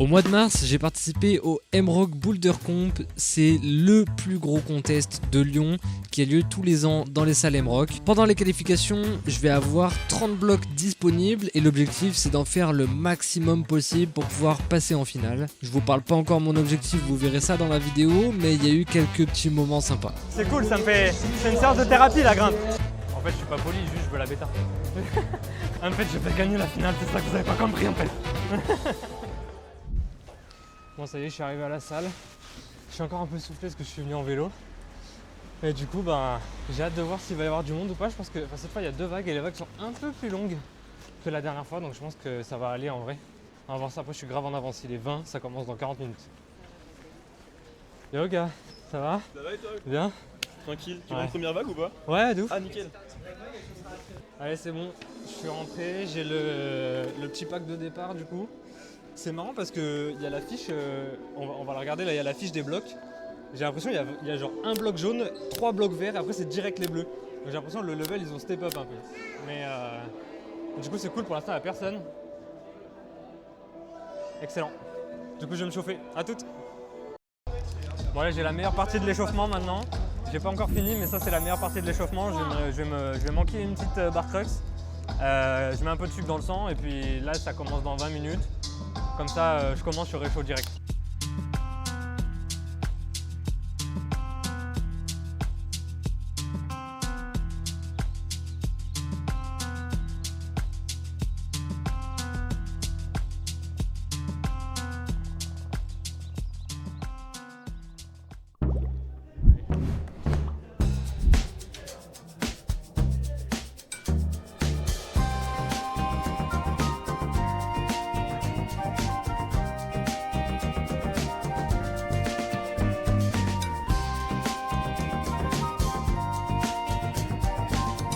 Au mois de mars, j'ai participé au M-Rock Boulder Comp. C'est le plus gros contest de Lyon qui a lieu tous les ans dans les salles M-Rock. Pendant les qualifications, je vais avoir 30 blocs disponibles et l'objectif c'est d'en faire le maximum possible pour pouvoir passer en finale. Je vous parle pas encore mon objectif, vous verrez ça dans la vidéo, mais il y a eu quelques petits moments sympas. C'est cool, ça me fait... C'est une séance de thérapie la grimpe. En fait, je suis pas poli, juste je veux la bêta. En fait, je vais gagner la finale, c'est ça que vous avez pas compris en fait. Bon, ça y est, je suis arrivé à la salle. Je suis encore un peu soufflé parce que je suis venu en vélo. Et du coup, j'ai hâte de voir s'il va y avoir du monde ou pas. Je pense que cette fois, il y a 2 vagues et les vagues sont un peu plus longues que la dernière fois. Donc je pense que ça va aller en vrai. On va voir ça. Après, je suis grave en avance. Il est 20, ça commence dans 40 minutes. Yo gars, ça va? Ça va et toi? Bien? Tranquille. Tu vois une première vague ou pas? Ouais, de ouf. Ah, nickel. Allez, c'est bon. Je suis rentré. J'ai le petit pack de départ du coup. C'est marrant parce qu'il y a l'affiche, on va la regarder là, il y a l'affiche des blocs. J'ai l'impression qu'il y a genre un bloc jaune, 3 blocs verts et après c'est direct les bleus. Donc j'ai l'impression que le level ils ont step up un peu. Mais du coup c'est cool, pour l'instant il n'y a personne. Excellent. Du coup je vais me chauffer. À toutes. Bon là j'ai la meilleure partie de l'échauffement maintenant. J'ai pas encore fini mais ça c'est la meilleure partie de l'échauffement. Je vais manquer une petite bar crux. Je mets un peu de sucre dans le sang et puis là ça commence dans 20 minutes. Comme ça, je commence sur réchaud direct.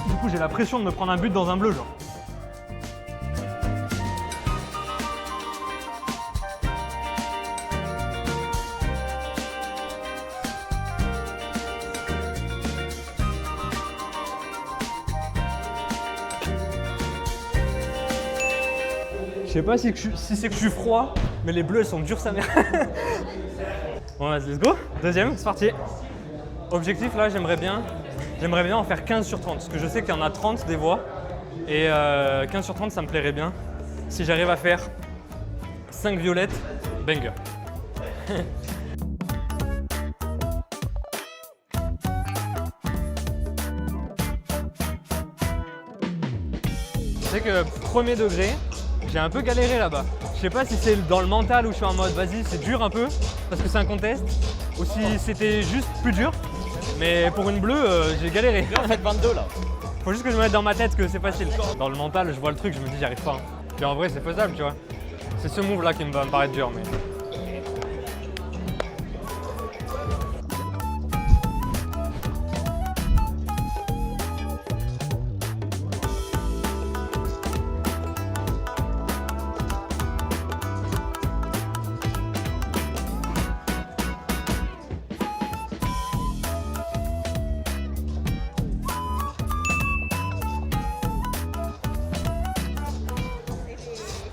Du coup, j'ai la pression de me prendre un but dans un bleu, genre. Je sais pas si c'est que je suis froid, mais les bleus elles sont dures sa mère. Bon, vas-y, let's go. Deuxième, c'est parti. Objectif là, j'aimerais bien en faire 15 sur 30, parce que je sais qu'il y en a 30 des voies, et 15 sur 30 ça me plairait bien. Si j'arrive à faire 5 violettes, banger. Tu sais que premier degré, j'ai un peu galéré là-bas. Je sais pas si c'est dans le mental où je suis en mode vas-y c'est dur un peu, parce que c'est un contest, ou si c'était juste plus dur. Mais pour une bleue, j'ai galéré. En fait 22 là. Faut juste que je me mette dans ma tête que c'est facile. Dans le mental, je vois le truc, je me dis j'y arrive pas. Puis en vrai, c'est faisable, tu vois. C'est ce move là qui va me paraître dur, mais.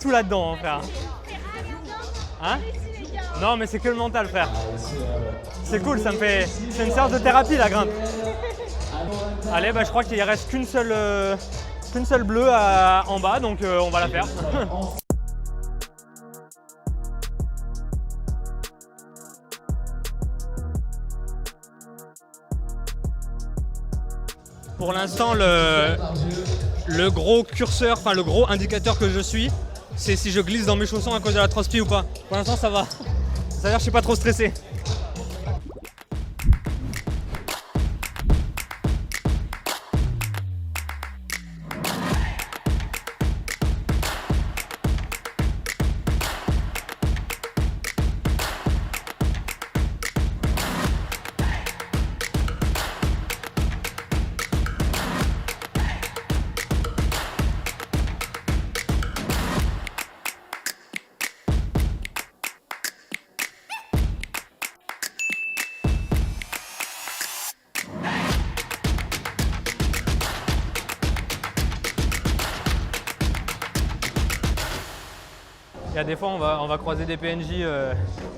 Tout là-dedans, hein, frère. Hein? Non, mais c'est que le mental, frère. C'est cool, ça me fait... C'est une séance de thérapie, la grimpe. Allez, je crois qu'il ne reste qu'une seule bleue en bas, donc on va la faire. Pour l'instant, le gros curseur, enfin le gros indicateur que je suis, c'est si je glisse dans mes chaussons à cause de la transpi ou pas. Pour l'instant ça va. Ça veut dire que je suis pas trop stressé. a des fois, on va croiser des PNJ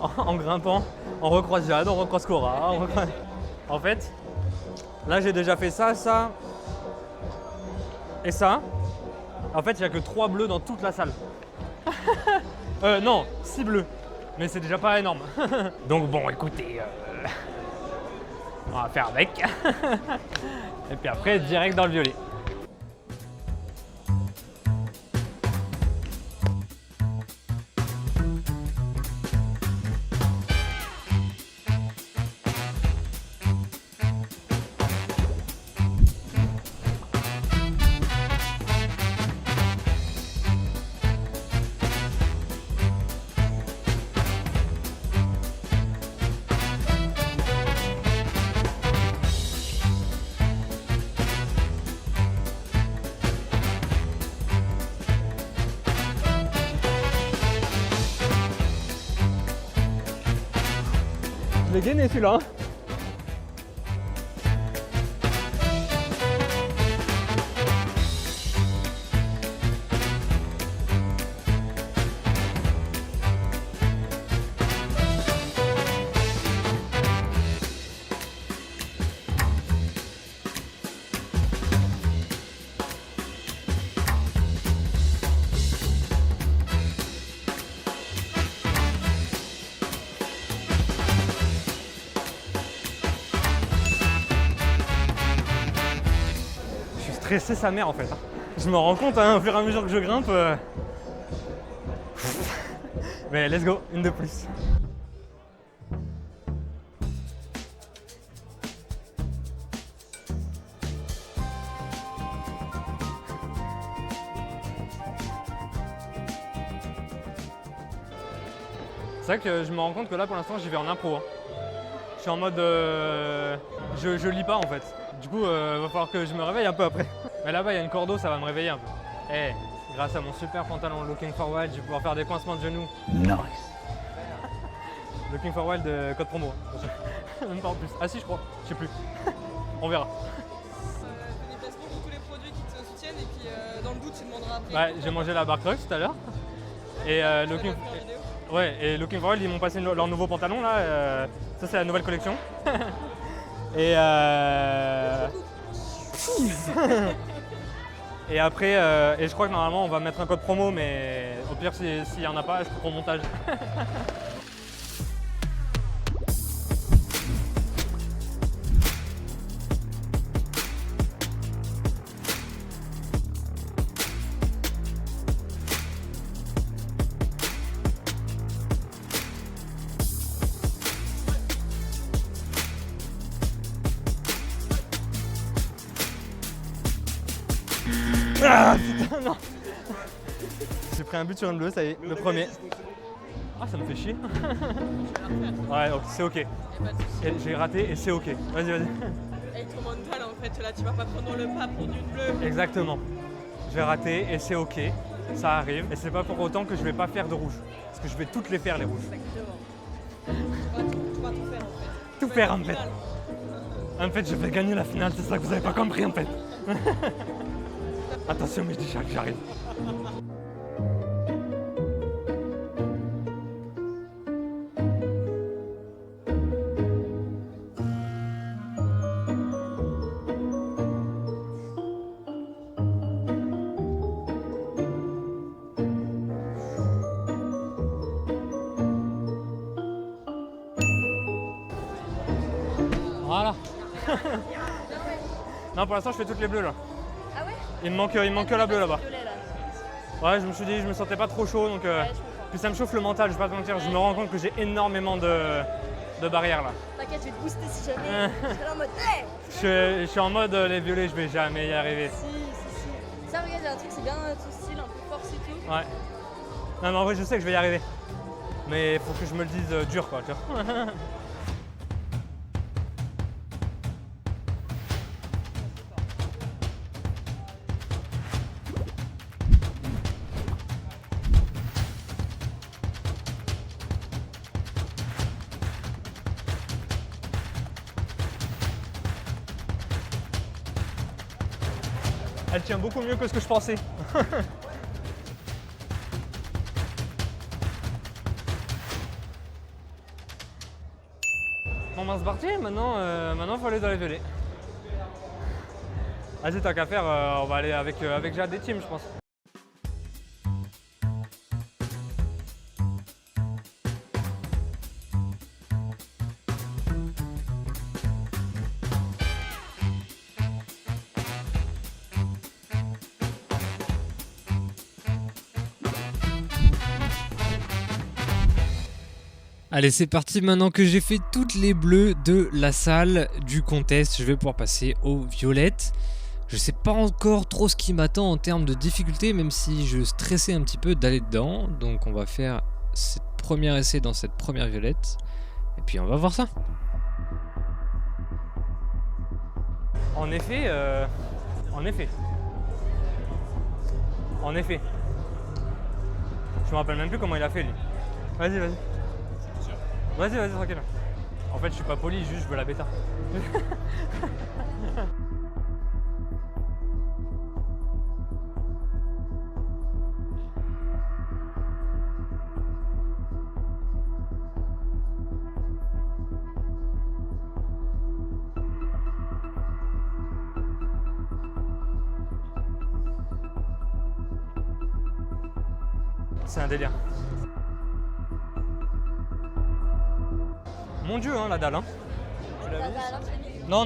en grimpant. On recroise Jade, on recroise Cora. En fait, là, j'ai déjà fait ça, ça et ça. En fait, il n'y a que 3 bleus dans toute la salle. Non, 6 bleus. Mais c'est déjà pas énorme. Donc bon, écoutez, on va faire avec. Et puis après, direct dans le violet. Je l'ai gainé celui-là. Stresser sa mère en fait. Je me rends compte au fur et à mesure que je grimpe. Mais let's go, une de plus. C'est vrai que je me rends compte que là pour l'instant j'y vais en impro. Je suis en mode je lis pas en fait. Du coup va falloir que je me réveille un peu après. Mais là-bas il y a une corde d'eau, ça va me réveiller un peu. Eh, grâce à mon super pantalon Looking for Wild, je vais pouvoir faire des coincements de genoux. Nice. Looking for Wild code promo. Même pas en plus. Ah si je crois, je sais plus. On verra. Des placements pour tous les produits qui te soutiennent et puis dans le doute tu demanderas après. Ouais, j'ai mangé la Bar Crux tout à l'heure. Et Looking... Ouais, et Looking for Wild, ils m'ont passé leur nouveau pantalon là. Ça c'est la nouvelle collection. Et et après, et je crois que normalement on va mettre un code promo, mais au pire s'il n'y en a pas, je prends au montage. Ah putain non. J'ai pris un but sur une bleue, ça y est, le premier. Ah ça me fait chier. Ouais donc c'est ok. J'ai raté et c'est ok. Vas-y vas-y. Avec ton mental en fait, là tu vas pas prendre le pas pour une bleue. Exactement. J'ai raté et c'est ok. Ça arrive. Et c'est pas pour autant que je vais pas faire de rouge. Parce que je vais toutes les faire les rouges. Exactement. Tu vas tout faire en fait. Tout faire en fait. En fait je vais gagner la finale, c'est ça que vous avez pas compris en fait. Attention, mais je dis que j'arrive. Voilà. Non, pour l'instant, je fais toutes les bleues là. Ah ouais? Il me manque que la bleue là-bas. Violet, là. Ouais, je me suis dit, je me sentais pas trop chaud donc. Puis ça me chauffe le mental, je vais pas te mentir, je me rends compte que j'ai énormément de barrières là. T'inquiète, je vais te booster si jamais. Je serai là en mode hey! Je suis en mode les violets, je vais jamais y arriver. Si. Ça, regarde, il y a un truc, c'est bien ton style, un peu force et tout. Ouais. Non mais en vrai je sais que je vais y arriver. Mais faut que je me le dise dur quoi, tu vois. Elle tient beaucoup mieux que ce que je pensais. Bon ben c'est parti, maintenant faut aller dans les violets. Vas-y, tant qu'à faire, on va aller avec Jade et Team, je pense. Allez, c'est parti. Maintenant que j'ai fait toutes les bleues de la salle du contest, je vais pouvoir passer aux violettes. Je sais pas encore trop ce qui m'attend en termes de difficulté, même si je stressais un petit peu d'aller dedans. Donc on va faire ce premier essai dans cette première violette. Et puis on va voir ça. En effet. Je me rappelle même plus comment il a fait lui. Vas-y. Vas-y, tranquille. En fait, je suis pas poli, juste je veux la bêta. C'est un délire. Mon dieu, hein, la dalle. Hein. Non.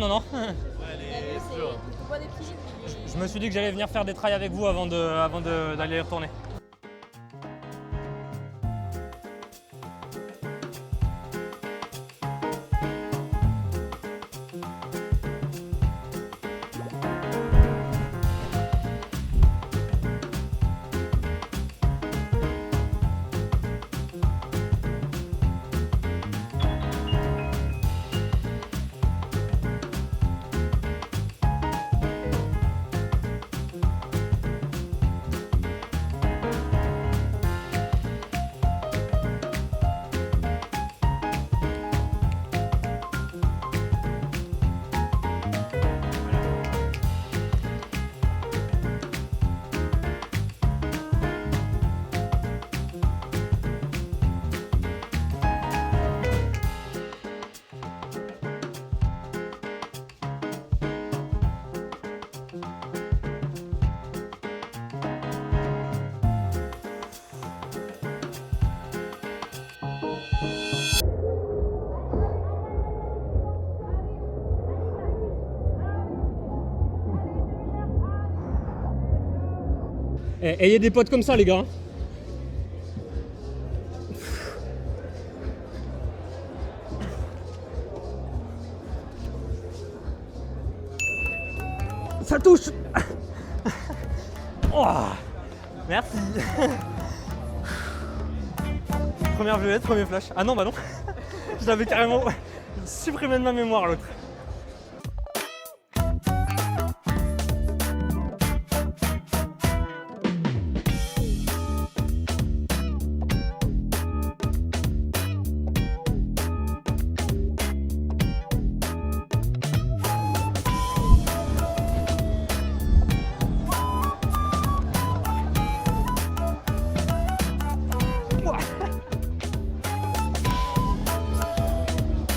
Je me suis dit que j'allais venir faire des trails avec vous avant d'aller y retourner. Ayez des potes comme ça les gars. Ça touche. Oh, merci. Première violette, premier flash. Ah non bah non. Je l'avais carrément supprimé de ma mémoire l'autre.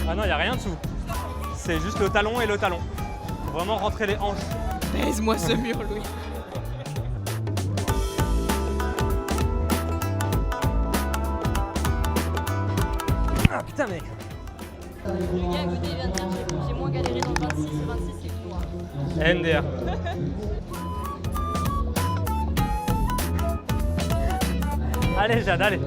Ah non, il n'y a rien dessous. C'est juste le talon et le talon. Faut vraiment rentrer les hanches. Baise-moi ce mur, Louis. Ah putain mec. Le gars à côté vient de dire j'ai moins galéré dans le 26, le 26 c'est plus loin. NDR. Allez Jade, allez.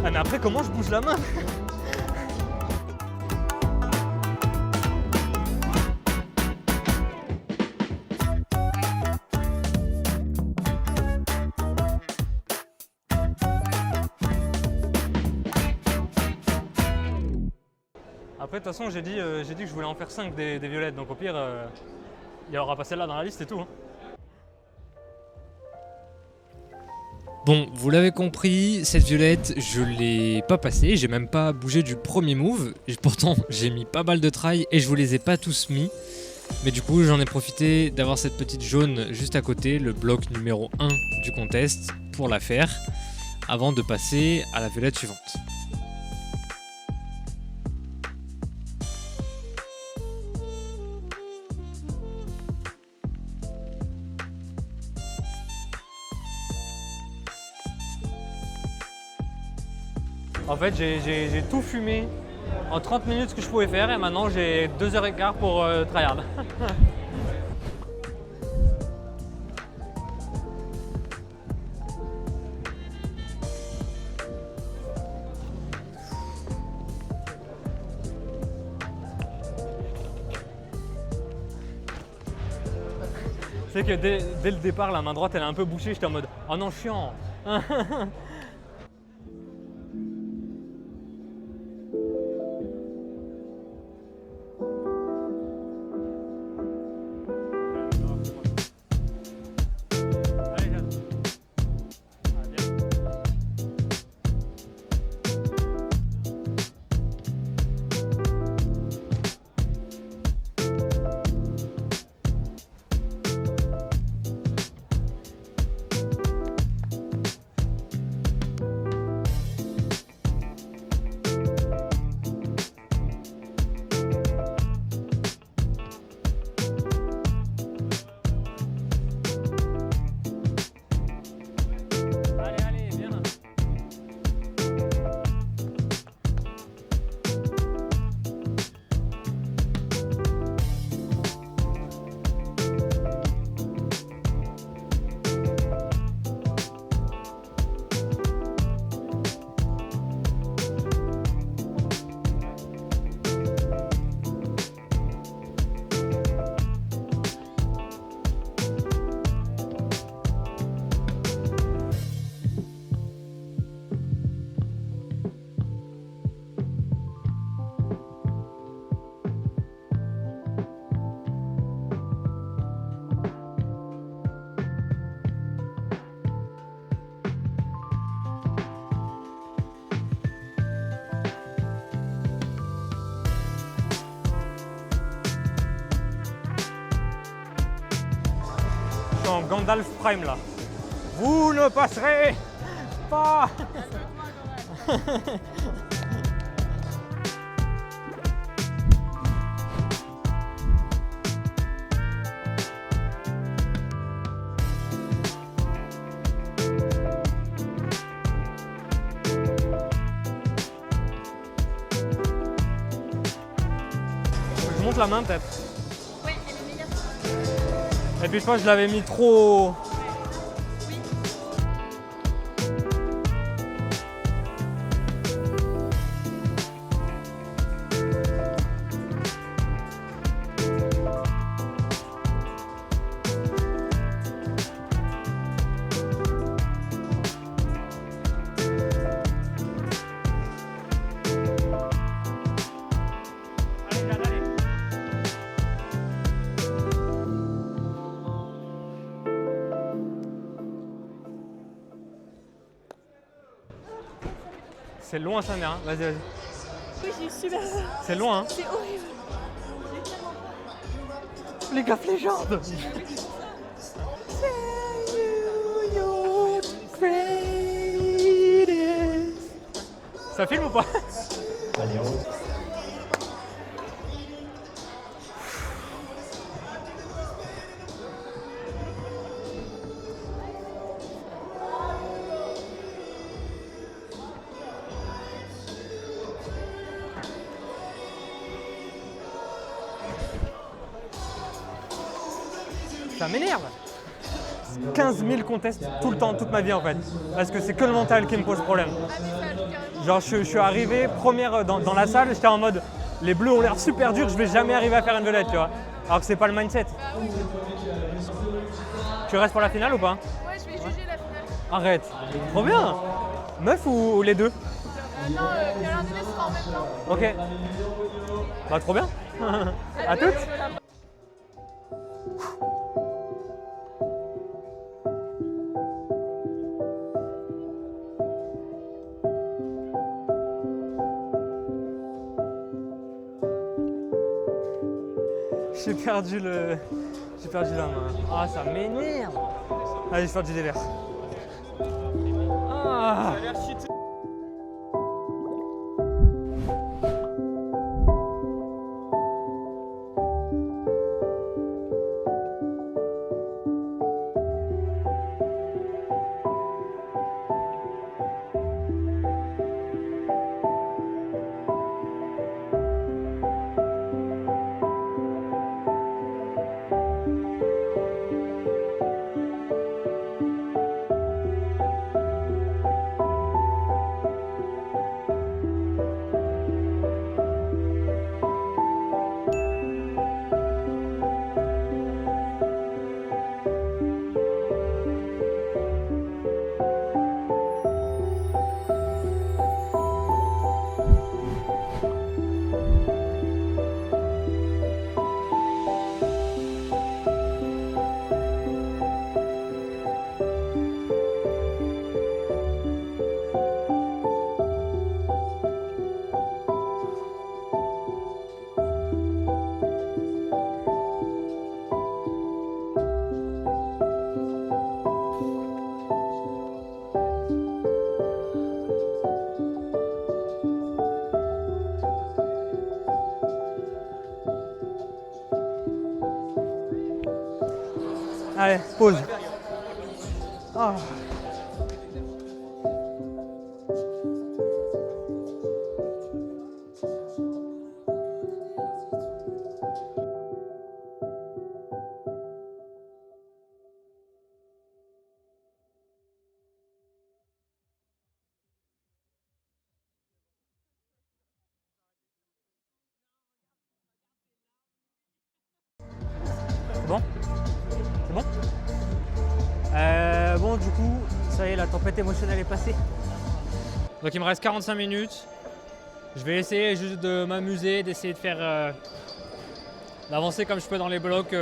Ah mais après comment je bouge la main? Après de toute façon j'ai dit que je voulais en faire 5 des violettes, donc au pire il y aura pas celle-là dans la liste et tout. Hein. Bon, vous l'avez compris, cette violette, je l'ai pas passée, j'ai même pas bougé du premier move. Et pourtant, j'ai mis pas mal de try et je vous les ai pas tous mis. Mais du coup, j'en ai profité d'avoir cette petite jaune juste à côté, le bloc numéro 1 du contest, pour la faire, avant de passer à la violette suivante. En fait, j'ai tout fumé en 30 minutes ce que je pouvais faire et maintenant j'ai 2h15 pour tryhard. C'est que dès le départ, la main droite elle est un peu bouchée, j'étais en mode oh non, chiant. En Gandalf Prime là. Vous ne passerez pas. Je monte la main peut-être. Ouais, elle est meilleure. Et puis je pense que je l'avais mis trop. Allez, Jade, allez. C'est loin sa mère, hein. Vas-y, vas-y. Oui, j'ai eu super peur. C'est loin, hein. C'est horrible. Les gars, légende. Ça filme ou pas? Ça m'énerve. 15 000 contests tout le temps, toute ma vie en fait. Parce que c'est que le mental qui me pose problème. Genre je suis arrivé première dans la salle, j'étais en mode les bleus ont l'air super durs, je vais jamais arriver à faire une violette, tu vois. Alors que c'est pas le mindset. Tu restes pour la finale ou pas? Ouais, je vais juger la finale. Arrête. Trop bien. Meuf ou les deux? Non, Caroline Dennis sera en même temps. Ok. Bah trop bien. À toutes. J'ai perdu la main. Ah, ça m'énerve. Allez, je vais faire du dévers. Ah. Allez, pause. Ah. C'est bon? C'est bon? Bon, du coup, ça y est, la tempête émotionnelle est passée. Donc il me reste 45 minutes. Je vais essayer juste de m'amuser, d'essayer de faire d'avancer comme je peux dans les blocs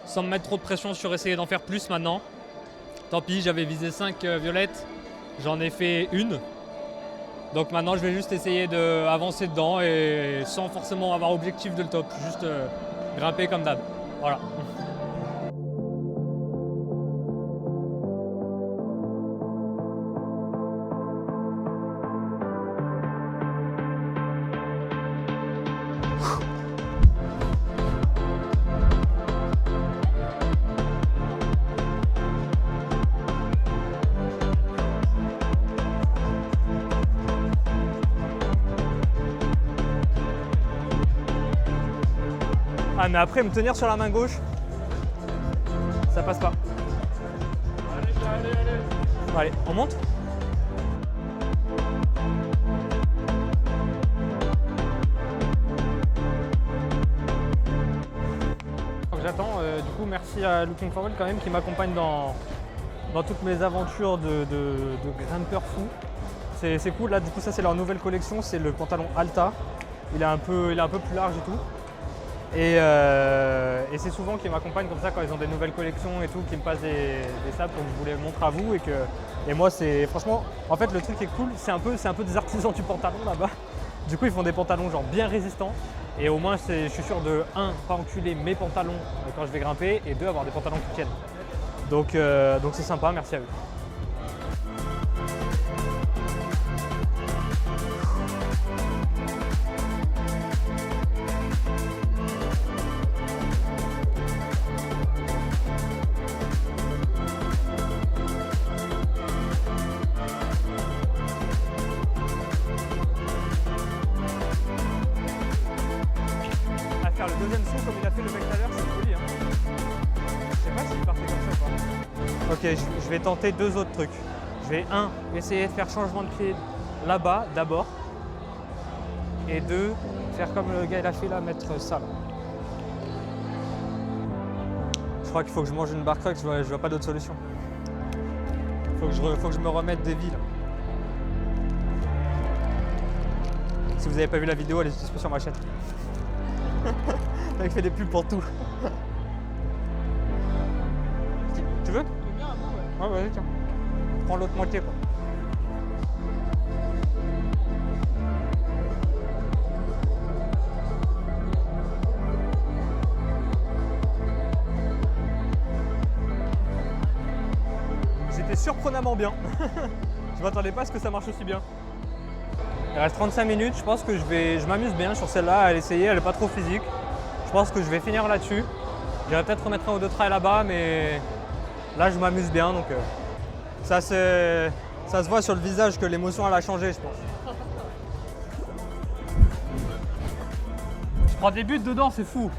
sans me mettre trop de pression sur essayer d'en faire plus maintenant. Tant pis, j'avais visé 5 violettes, j'en ai fait une. Donc maintenant je vais juste essayer d'avancer dedans et sans forcément avoir objectif de le top, juste grimper comme d'hab. Voilà. Ah mais après me tenir sur la main gauche, ça passe pas. Allez, on monte. J'attends, du coup merci à Looking Forward quand même qui m'accompagne dans toutes mes aventures de grimpeur fou. C'est cool, là du coup ça c'est leur nouvelle collection, c'est le pantalon Alta. Il est un peu plus large et tout. Et c'est souvent qu'ils m'accompagnent comme ça quand ils ont des nouvelles collections et tout, qui me passent des sables que je voulais montrer à vous. Et moi c'est franchement, en fait le truc qui est cool, c'est un peu des artisans du pantalon là-bas. Du coup ils font des pantalons genre bien résistants. Et au moins je suis sûr de 1, pas enculer mes pantalons quand je vais grimper, et 2, avoir des pantalons qui tiennent. Donc c'est sympa, merci à eux. Faire le deuxième saut comme il a fait le mec tout à l'heure, c'est joli. Je sais pas s'il partait comme ça ou pas. Ok, je vais tenter 2 autres trucs. Je vais essayer de faire changement de pied là-bas d'abord. Et 2, faire comme le gars il a fait là, mettre ça là. Je crois qu'il faut que je mange une barre croque, je vois pas d'autre solution. Faut que je me remette des vies là. Si vous n'avez pas vu la vidéo, elle est disponible sur ma chaîne. Le mec fait des pubs pour tout. Tu veux? Ouais, vas-y, tiens. Prends l'autre moitié quoi. surprenamment bien. Je m'attendais pas à ce que ça marche aussi bien. Il reste 35 minutes, je pense que je m'amuse bien sur celle-là, à l'essayer, elle est pas trop physique. Je pense que je vais finir là-dessus. J'irai peut-être remettre un ou deux trails là-bas, mais là je m'amuse bien, donc ça se voit sur le visage que l'émotion elle a changé, je pense. Je prends des buts dedans, c'est fou.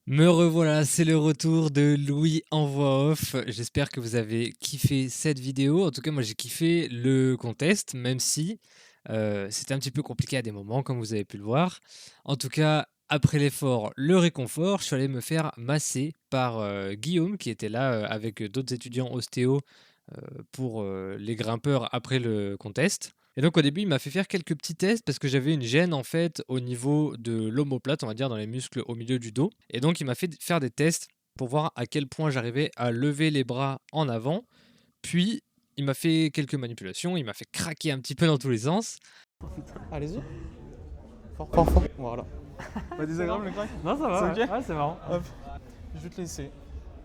Me revoilà, c'est le retour de Louis en voix off. J'espère que vous avez kiffé cette vidéo. En tout cas, moi j'ai kiffé le contest, même si c'était un petit peu compliqué à des moments, comme vous avez pu le voir. En tout cas, après l'effort, le réconfort, je suis allé me faire masser par Guillaume, qui était là avec d'autres étudiants ostéo pour les grimpeurs après le contest. Et donc au début, il m'a fait faire quelques petits tests parce que j'avais une gêne en fait au niveau de l'omoplate, on va dire dans les muscles au milieu du dos. Et donc il m'a fait faire des tests pour voir à quel point j'arrivais à lever les bras en avant. Puis il m'a fait quelques manipulations, il m'a fait craquer un petit peu dans tous les sens. Allez-y. Fort, fort, fort. Voilà. Pas désagréable le crack? Non, ça va, C'est ok? ouais, c'est marrant. Hop. Je vais te laisser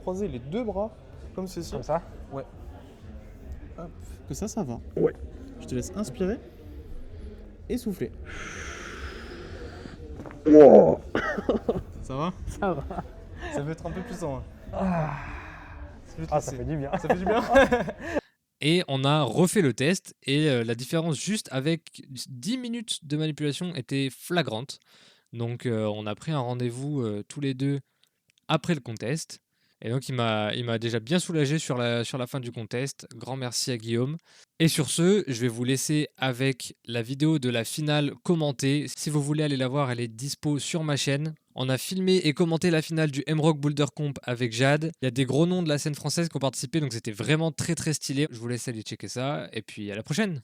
croiser les deux bras comme ceci. Comme ça. Ouais. Hop. Que ça va. Ouais. Je te laisse inspirer et souffler. Wow. Ça va? Ça va. Ça peut être un peu puissant. Hein. Ah, ça fait du bien. Ça fait du bien. Et on a refait le test et la différence juste avec 10 minutes de manipulation était flagrante. Donc on a pris un rendez-vous tous les deux après le contest. Et donc il m'a déjà bien soulagé sur la fin du contest. Grand merci à Guillaume. Et sur ce, je vais vous laisser avec la vidéo de la finale commentée. Si vous voulez aller la voir, elle est dispo sur ma chaîne. On a filmé et commenté la finale du M-Rock Boulder Comp avec Jade. Il y a des gros noms de la scène française qui ont participé, donc c'était vraiment très très stylé. Je vous laisse aller checker ça, et puis à la prochaine.